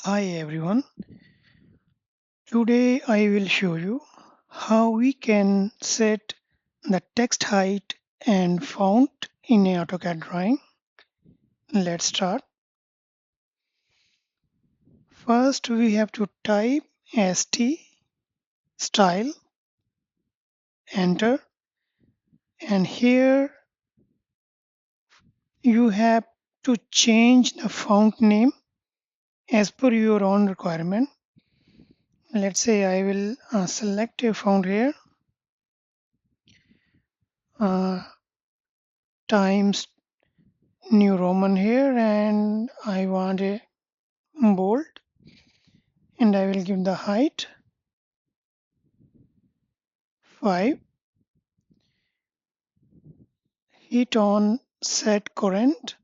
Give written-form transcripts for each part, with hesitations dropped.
Hi everyone. Today I will show you how we can set the text height and font in a AutoCAD drawing. Let's start. First we have to type ST style, enter, and here you have to change the font name as per your own requirement. Let's say I will select a font here, uh, Times New Roman here, and I want a bold, and I will give the height 5. Hit on set current,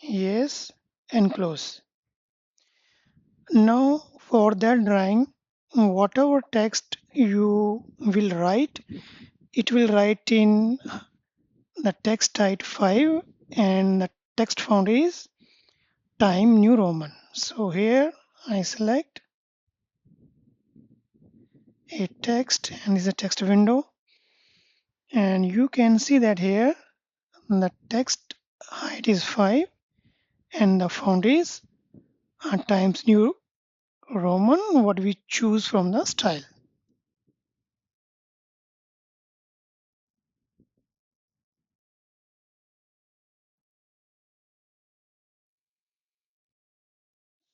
yes, and close. Now for that drawing, whatever text you will write, it will write in the text height 5, and the text font is Time New Roman. So here I select a text, and this is a text window, and you can see that here the text height is 5 and the font is Times New Roman, what we choose from the style.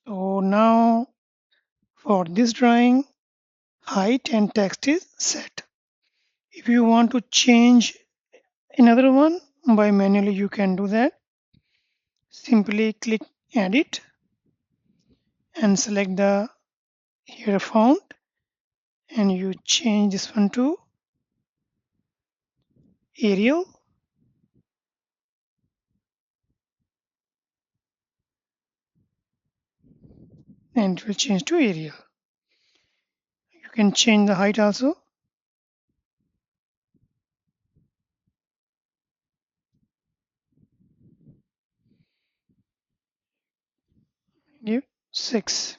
So now for this drawing, height and text is set. If you want to change another one by manually, you can do that. Simply click edit and select the here font, and you change this one to Arial, and it will change to Arial. You can change the height also. Give 6,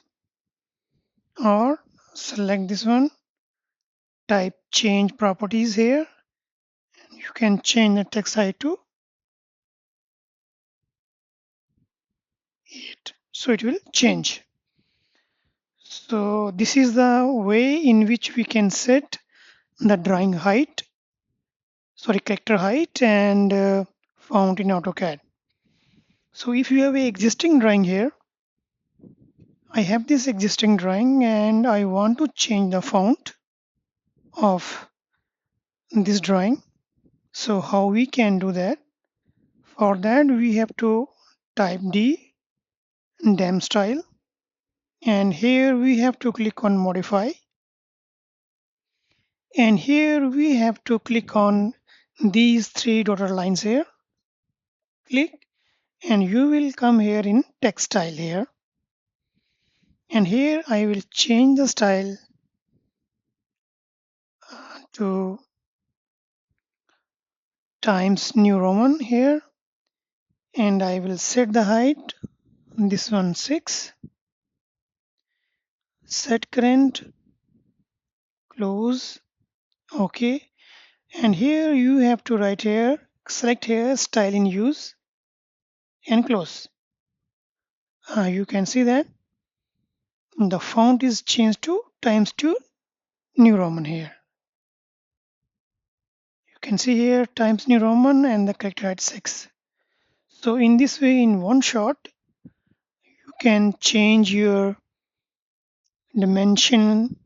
or select this one, type change properties here. You can change the text height to 8. So it will change. So this is the way in which we can set the drawing height, character height, and font in AutoCAD. So if you have a existing drawing here, I have this existing drawing and I want to change the font of this drawing. So how we can do that? For that we have to type D, dem style, and here we have to click on modify, and here we have to click on these 3 dotted lines here. Click, and you will come here in text style here, and here I will change the style to Times New Roman here, and I will set the height, this one 6, set current, close, OK, and here you have to write here, select here style in use and close. You can see that the font is changed to Times New Roman here. You can see here Times New Roman and the character height 6. So in this way, in one shot, you can change your dimension,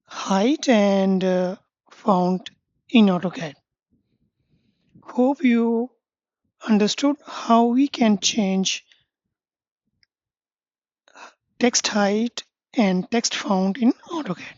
height, and font in AutoCAD. Hope you understood how we can change text height and text font in AutoCAD.